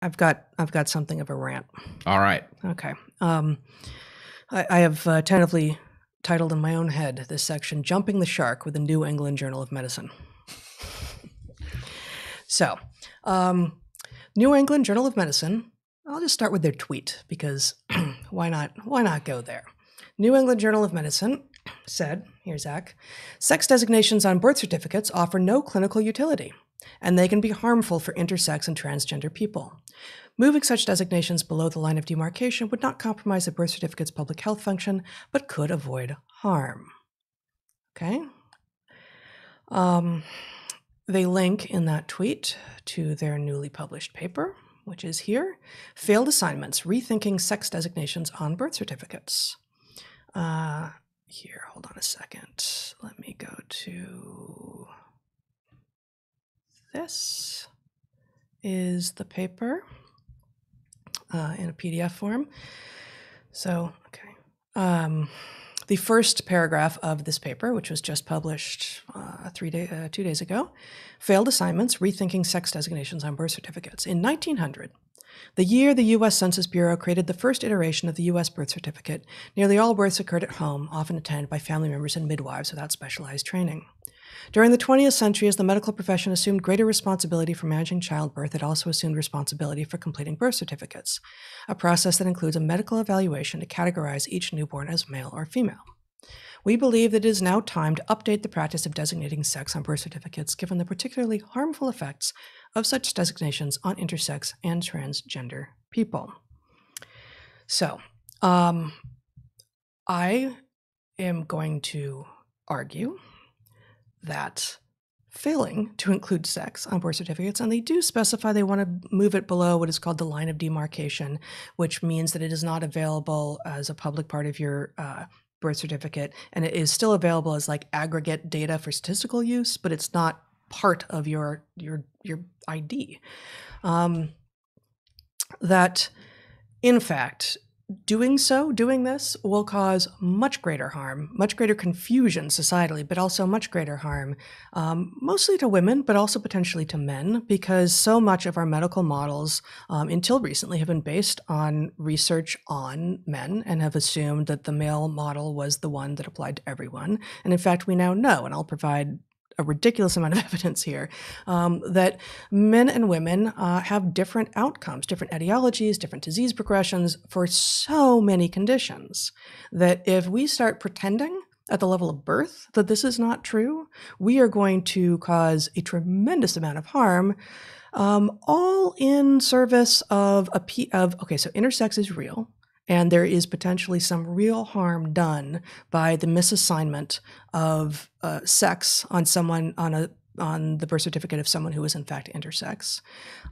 I've got something of a rant. All right. Okay. I have tentatively titled in my own head this section, Jumping the Shark with the New England Journal of Medicine. So, New England Journal of Medicine, I'll just start with their tweet because why not go there? New England Journal of Medicine said, here's Zach, sex designations on birth certificates offer no clinical utility, and they can be harmful for intersex and transgender people. Moving such designations below the line of demarcation would not compromise a birth certificate's public health function, but could avoid harm. Okay? They link in that tweet to their newly published paper, which is here, Failed Assignments, Rethinking Sex Designations on Birth Certificates. Here, hold on a second. Let me go to this. Is the paper in a PDF form. So, okay. The first paragraph of this paper, which was just published 2 days ago, Failed Assignments, Rethinking Sex Designations on Birth Certificates. In 1900, the year the U.S. Census Bureau created the first iteration of the U.S. birth certificate, nearly all births occurred at home, often attended by family members and midwives without specialized training. During the 20th century, as the medical profession assumed greater responsibility for managing childbirth, it also assumed responsibility for completing birth certificates, a process that includes a medical evaluation to categorize each newborn as male or female. We believe that it is now time to update the practice of designating sex on birth certificates, given the particularly harmful effects of such designations on intersex and transgender people. So, I am going to argue that failing to include sex on birth certificates, and they do specify they want to move it below what is called the line of demarcation, which means that it is not available as a public part of your birth certificate, and it is still available as like aggregate data for statistical use, but it's not part of your ID. That, in fact, doing this will cause much greater harm, much greater confusion societally, but also much greater harm, mostly to women, but also potentially to men, because so much of our medical models until recently have been based on research on men and have assumed that the male model was the one that applied to everyone. And in fact, we now know, and I'll provide a ridiculous amount of evidence here, that men and women have different outcomes, different etiologies, different disease progressions for so many conditions, that if we start pretending at the level of birth that this is not true, we are going to cause a tremendous amount of harm, all in service of okay, so intersex is real. And there is potentially some real harm done by the misassignment of sex on someone on the birth certificate of someone who is in fact intersex.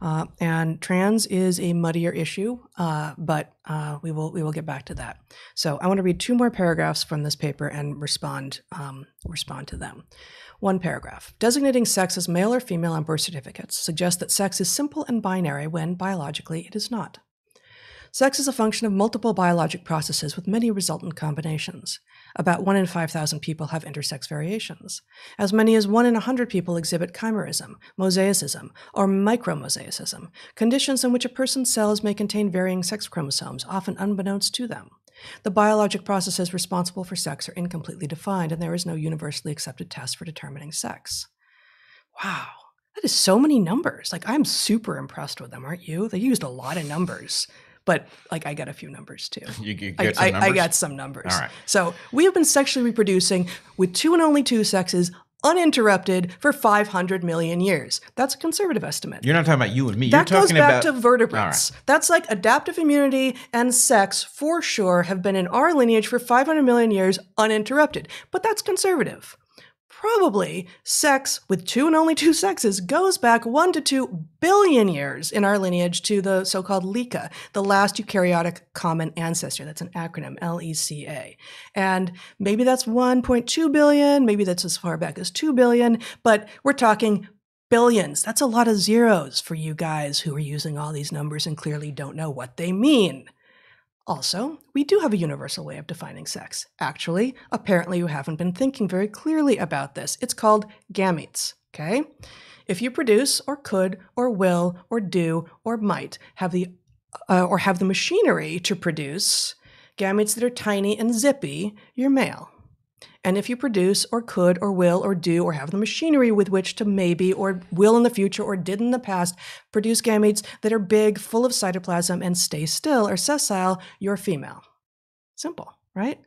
And trans is a muddier issue, but we will get back to that. So I want to read 2 more paragraphs from this paper and respond to them. 1 paragraph. Designating sex as male or female on birth certificates suggests that sex is simple and binary when biologically it is not. Sex is a function of multiple biologic processes with many resultant combinations. About 1 in 5,000 people have intersex variations. As many as 1 in 100 people exhibit chimerism, mosaicism, or micromosaicism, conditions in which a person's cells may contain varying sex chromosomes, often unbeknownst to them. The biologic processes responsible for sex are incompletely defined, and there is no universally accepted test for determining sex. Wow, that is so many numbers. Like, I'm super impressed with them, aren't you? They used a lot of numbers. But like, I got a few numbers too. You get some numbers? I got some numbers. All right. So we have been sexually reproducing with 2 and only 2 sexes uninterrupted for 500 million years. That's a conservative estimate. You're not talking about you and me. That You're goes talking back about to vertebrates. Right. That's like adaptive immunity and sex for sure have been in our lineage for 500 million years uninterrupted. But that's conservative. Probably sex with 2 and only 2 sexes goes back 1 to 2 billion years in our lineage to the so-called LECA, the last eukaryotic common ancestor. That's an acronym, LECA. And maybe that's 1.2 billion, maybe that's as far back as 2 billion, but we're talking billions. That's a lot of zeros for you guys who are using all these numbers and clearly don't know what they mean. Also, we do have a universal way of defining sex. Actually, apparently you haven't been thinking very clearly about this. It's called gametes, okay? If you produce or could or will or do or might have the machinery to produce gametes that are tiny and zippy, you're male. And if you produce or could or will or do or have the machinery with which to maybe or will in the future or did in the past produce gametes that are big, full of cytoplasm, and stay still or sessile, you're female. Simple, right?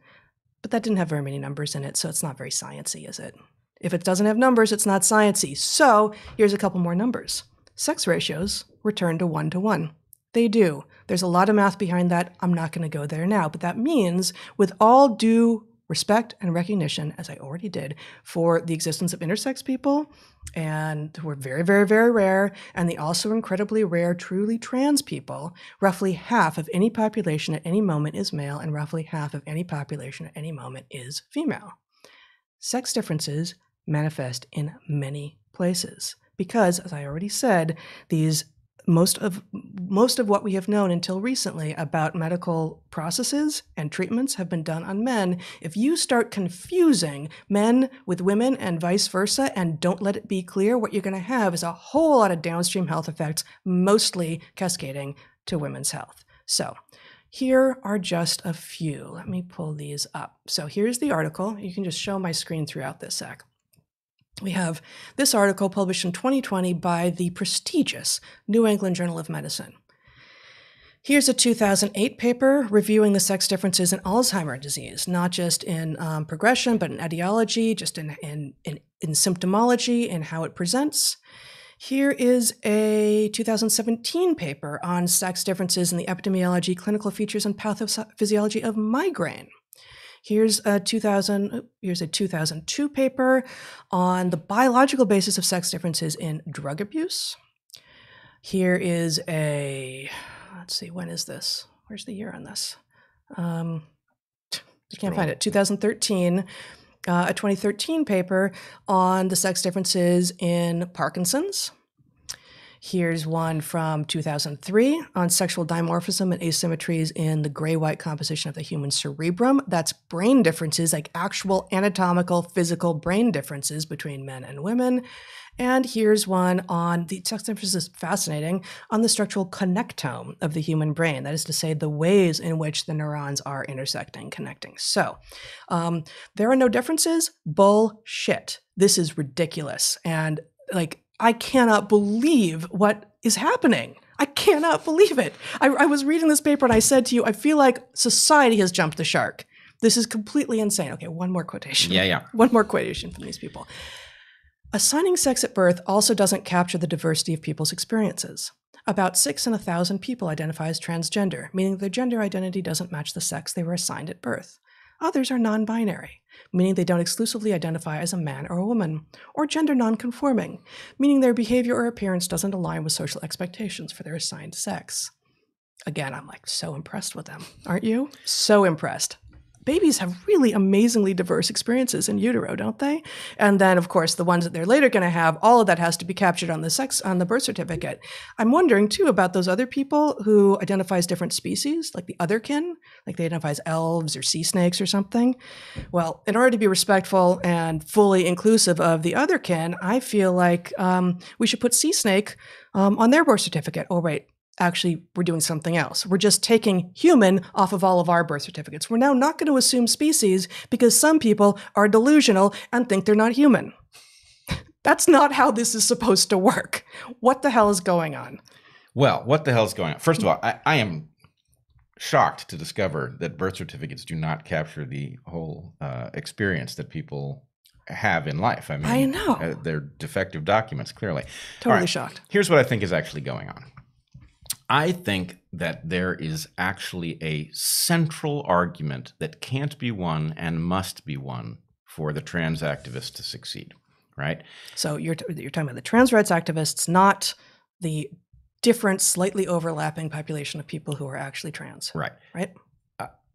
But that didn't have very many numbers in it, so it's not very sciencey, is it? If it doesn't have numbers, it's not sciencey. So here's a couple more numbers. Sex ratios return to 1 to 1. They do. There's a lot of math behind that. I'm not going to go there now, but that means with all due respect and recognition, as I already did, for the existence of intersex people, and who are very, very, very rare, and the also incredibly rare truly trans people, roughly half of any population at any moment is male, and roughly half of any population at any moment is female. Sex differences manifest in many places because, as I already said, most of what we have known until recently about medical processes and treatments have been done on men. If you start confusing men with women and vice versa and don't let it be clear, what you're going to have is a whole lot of downstream health effects, mostly cascading to women's health. So here are just a few. Let me pull these up. So here's the article. You can just show my screen throughout this sec. We have this article published in 2020 by the prestigious New England Journal of Medicine. Here's a 2008 paper reviewing the sex differences in Alzheimer's disease, not just in progression, but in etiology, just in symptomology and how it presents. Here is a 2017 paper on sex differences in the epidemiology, clinical features, and pathophysiology of migraine. Here's a 2002 paper on the biological basis of sex differences in drug abuse. Here is let's see, when is this? Where's the year on this? I can't find it. 2013, a 2013 paper on the sex differences in Parkinson's. Here's one from 2003 on sexual dimorphism and asymmetries in the gray-white composition of the human cerebrum. That's brain differences, like actual anatomical, physical brain differences between men and women. And here's one on the sex differences, fascinating, on the structural connectome of the human brain. That is to say, the ways in which the neurons are intersecting, connecting. So there are no differences. Bullshit. This is ridiculous. And I cannot believe what is happening. I cannot believe it. I was reading this paper and I said to you, I feel like society has jumped the shark. This is completely insane. Okay, one more quotation. Yeah. One more quotation from these people. Assigning sex at birth also doesn't capture the diversity of people's experiences. About 6 in 1,000 people identify as transgender, meaning their gender identity doesn't match the sex they were assigned at birth. Others are non-binary, meaning they don't exclusively identify as a man or a woman, or gender non-conforming, meaning their behavior or appearance doesn't align with social expectations for their assigned sex. Again, I'm so impressed with them. Aren't you? So impressed. Babies have really amazingly diverse experiences in utero, don't they? And then, of course, the ones that they're later going to have, all of that has to be captured on the birth certificate. I'm wondering, too, about those other people who identify as different species, like the otherkin, like they identify as elves or sea snakes or something. Well, in order to be respectful and fully inclusive of the otherkin, I feel like we should put sea snake on their birth certificate. Oh, wait. Actually, we're doing something else. We're just taking human off of all of our birth certificates. We're now not going to assume species because some people are delusional and think they're not human. That's not how this is supposed to work. What the hell is going on? Well, what the hell is going on? First of all, I am shocked to discover that birth certificates do not capture the whole experience that people have in life. I mean, I know. They're defective documents, clearly. Totally shocked. Here's what I think is actually going on. I think that there is actually a central argument that can't be won and must be won for the trans activists to succeed, right? So you're talking about the trans rights activists, not the different, slightly overlapping population of people who are actually trans. Right. Right?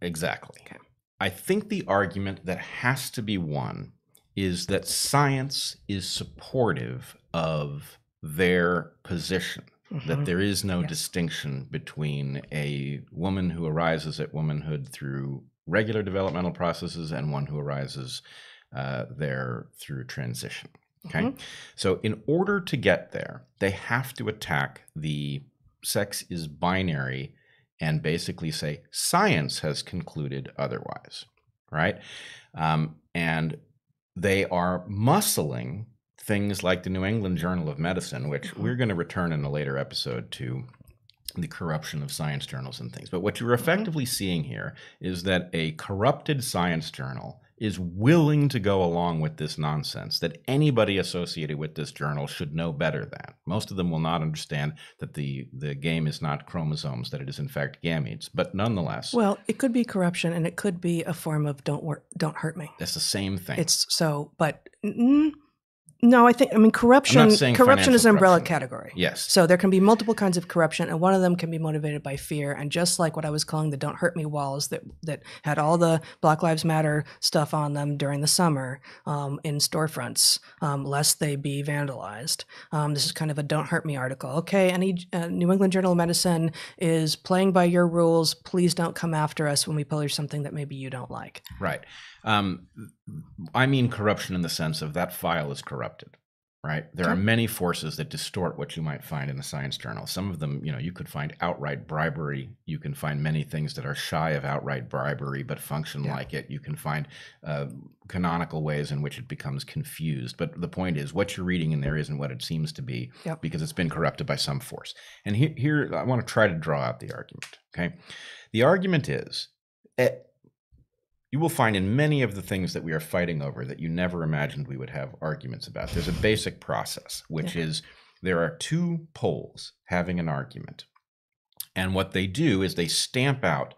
Exactly. Okay. I think the argument that has to be won is that science is supportive of their position. That there is no distinction between a woman who arises at womanhood through regular developmental processes and one who arises there through transition. Okay. So in order to get there, they have to attack the sex is binary and basically say science has concluded otherwise, right? And they are muscling things like the New England Journal of Medicine, which we're going to return in a later episode to the corruption of science journals and things. But what you're effectively seeing here is that a corrupted science journal is willing to go along with this nonsense that anybody associated with this journal should know better than. Most of them will not understand that the game is not chromosomes, that it is in fact gametes. But nonetheless, well, it could be corruption, and it could be a form of don't hurt me. That's the same thing. It's so, but no, I mean, corruption is an umbrella category. Yes. So there can be multiple kinds of corruption, and one of them can be motivated by fear. And just like what I was calling the "Don't Hurt Me" walls that had all the Black Lives Matter stuff on them during the summer in storefronts, lest they be vandalized. This is kind of a "Don't Hurt Me" article. Okay, any New England Journal of Medicine is playing by your rules. Please don't come after us when we publish something that maybe you don't like. Right. I mean corruption in the sense of that file is corrupted, right? There are many forces that distort what you might find in a science journal. Some of them, you could find outright bribery. You can find many things that are shy of outright bribery but function like it. You can find canonical ways in which it becomes confused. But the point is, what you're reading in there isn't what it seems to be because it's been corrupted by some force. And here I want to try to draw out the argument, okay? The argument is, you will find in many of the things that we are fighting over that you never imagined we would have arguments about. There's a basic process, which is there are two poles having an argument. And what they do is they stamp out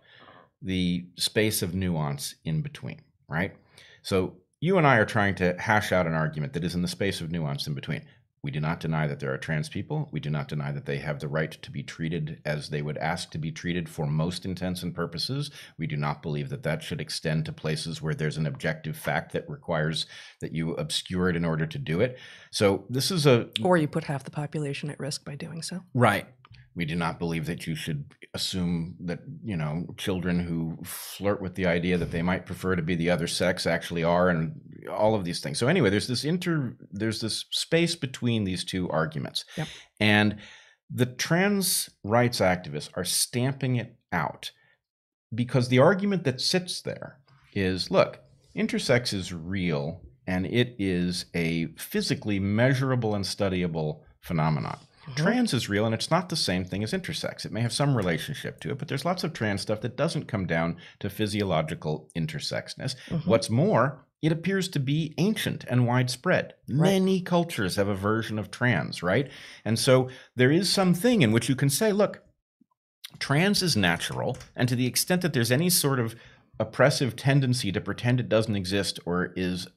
the space of nuance in between, right? So you and I are trying to hash out an argument that is in the space of nuance in between. We do not deny that there are trans people. We do not deny that they have the right to be treated as they would ask to be treated for most intents and purposes. We do not believe that that should extend to places where there's an objective fact that requires that you obscure it in order to do it. So this is or you put half the population at risk by doing so. Right. We do not believe that you should assume that, children who flirt with the idea that they might prefer to be the other sex actually are, and all of these things. So anyway, there's this space between these two arguments. Yep. And the trans rights activists are stamping it out because the argument that sits there is, look, intersex is real and it is a physically measurable and studyable phenomenon. Trans is real, and it's not the same thing as intersex. It may have some relationship to it, but there's lots of trans stuff that doesn't come down to physiological intersexness. What's more, it appears to be ancient and widespread. Many cultures have a version of trans, right? And so there is something in which you can say, look, trans is natural, and to the extent that there's any sort of oppressive tendency to pretend it doesn't exist or is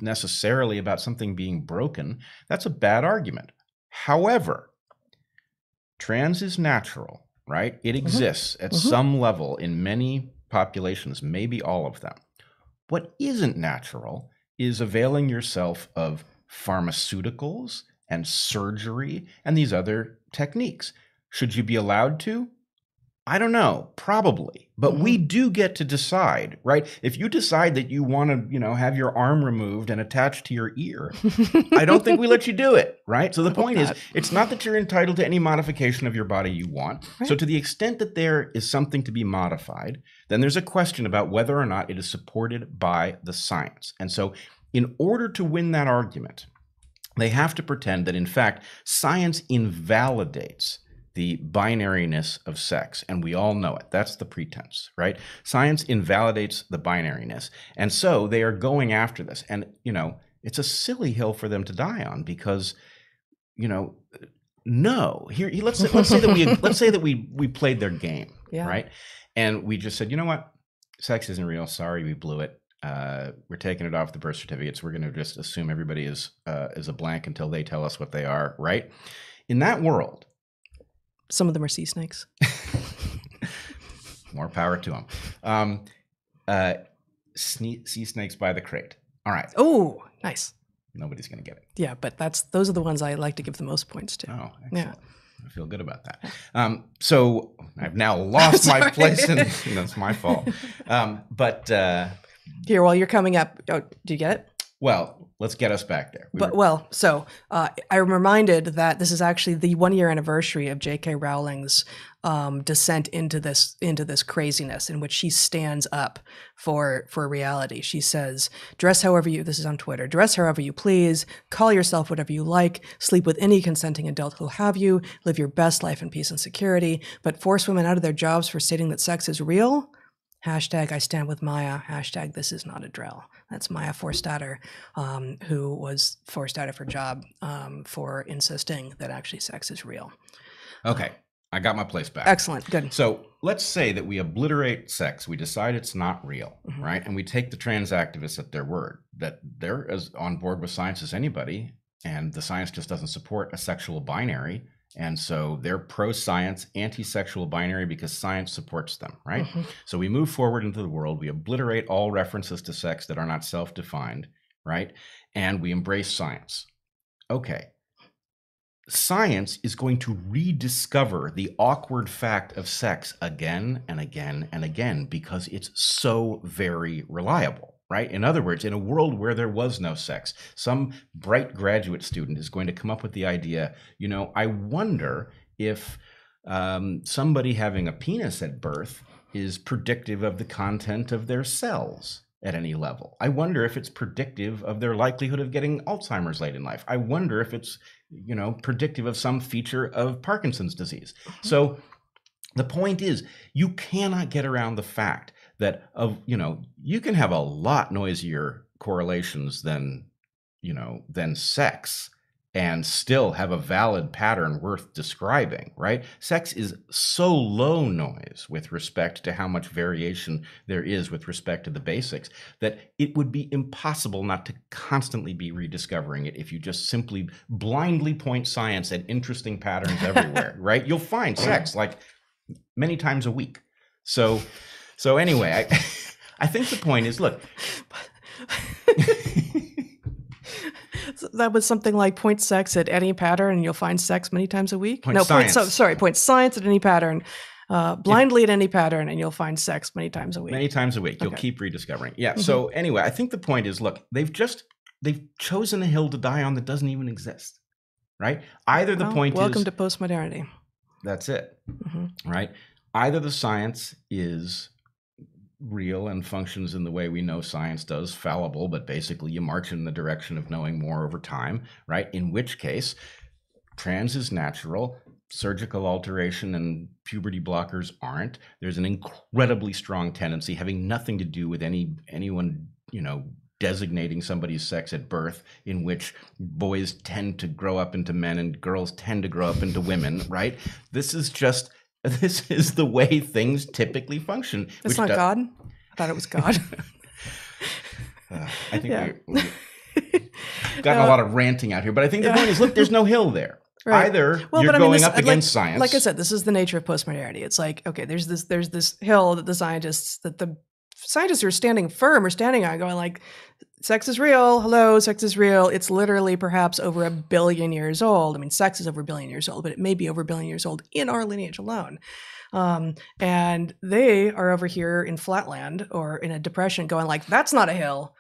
necessarily about something being broken, that's a bad argument. However, trans is natural, right? It exists at some level in many populations, maybe all of them. What isn't natural is availing yourself of pharmaceuticals and surgery and these other techniques. Should you be allowed to? I don't know, probably, but we do get to decide, right? If you decide that you want to, have your arm removed and attached to your ear, I don't think we let you do it, right? So the point is, it's not that you're entitled to any modification of your body you want. Right. So to the extent that there is something to be modified, then there's a question about whether or not it is supported by the science. And so in order to win that argument, they have to pretend that, in fact, science invalidates the binariness of sex, and we all know it. That's the pretense, right? Science invalidates the binariness, and so they are going after this. And it's a silly hill for them to die on because, no. Here, let's say that we played their game, right? And we just said, you know what, sex isn't real. Sorry, we blew it. We're taking it off the birth certificates. We're going to just assume everybody is a blank until they tell us what they are, right? In that world. Some of them are sea snakes. More power to them. Sea snakes by the crate. All right. Oh, nice. Nobody's going to get it. Yeah, but those are the ones I like to give the most points to. Oh, excellent. Yeah. I feel good about that. So I've now lost my place, and that's my fault. But here, while you're coming up, do you get it? Well, let's get us back there. I'm reminded that this is actually the 1-year anniversary of J.K. Rowling's descent into this craziness, in which she stands up for reality. She says, "Dress however you," this is on Twitter, "dress however you please, call yourself whatever you like, sleep with any consenting adult who'll have you, live your best life in peace and security, but force women out of their jobs for stating that sex is real? Hashtag I stand with Maya. Hashtag this is not a drill." That's Maya Forstater, who was forced out of her job for insisting that actually sex is real. Okay, I got my place back. Excellent, good. So let's say that we obliterate sex. We decide it's not real, right? And we take the trans activists at their word, that they're as on board with science as anybody, and the science just doesn't support a sexual binary. And so they're pro-science, anti-sexual binary because science supports them, right? So we move forward into the world. We obliterate all references to sex that are not self-defined, right? And we embrace science. Okay. Science is going to rediscover the awkward fact of sex again and again and again because it's so very reliable. Right? In other words, in a world where there was no sex, some bright graduate student is going to come up with the idea, I wonder if somebody having a penis at birth is predictive of the content of their cells at any level. I wonder if it's predictive of their likelihood of getting Alzheimer's late in life. I wonder if it's, predictive of some feature of Parkinson's disease. So the point is, you cannot get around the fact that you can have a lot noisier correlations than sex and still have a valid pattern worth describing, right? Sex is so low noise with respect to how much variation there is with respect to the basics that it would be impossible not to constantly be rediscovering it if you just simply blindly point science at interesting patterns everywhere, right? You'll find sex like many times a week. So anyway, I think the point is, look. That was something like point sex at any pattern and you'll find sex many times a week? Point science at any pattern, blindly at any pattern, and you'll find sex many times a week. Many times a week. You'll keep rediscovering. Yeah. So anyway, I think the point is, look, they've chosen a hill to die on that doesn't even exist, right? Either the point is... Welcome to postmodernity. That's it, right? Either the science is real and functions in the way we know science does, fallible, but basically you march in the direction of knowing more over time, right? In which case, trans is natural, surgical alteration and puberty blockers aren't. There's an incredibly strong tendency having nothing to do with anyone, designating somebody's sex at birth, in which boys tend to grow up into men and girls tend to grow up into women, right? This is the way things typically function. It's not God? I thought it was God. I think we've gotten a lot of ranting out here, but I think the point is, look, there's no hill there. Right. Either you're going up against science. Like I said, this is the nature of postmodernity. It's like, okay, there's this hill that the scientists who are standing firm are standing on, going like, sex is real. Hello, sex is real. It's literally perhaps over 1 billion years old. I mean, sex is over 1 billion years old, but it may be over 1 billion years old in our lineage alone. And they are over here in Flatland or in a depression going like, that's not a hill.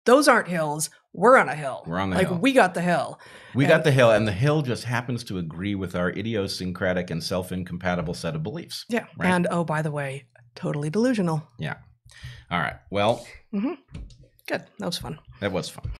Those aren't hills. We're on a hill. We're on the hill. Like, we got the hill. We got the hill, and the hill just happens to agree with our idiosyncratic and self-incompatible set of beliefs. Yeah. Right? And, oh, by the way, totally delusional. Yeah. All right. Well. Good. That was fun. That was fun.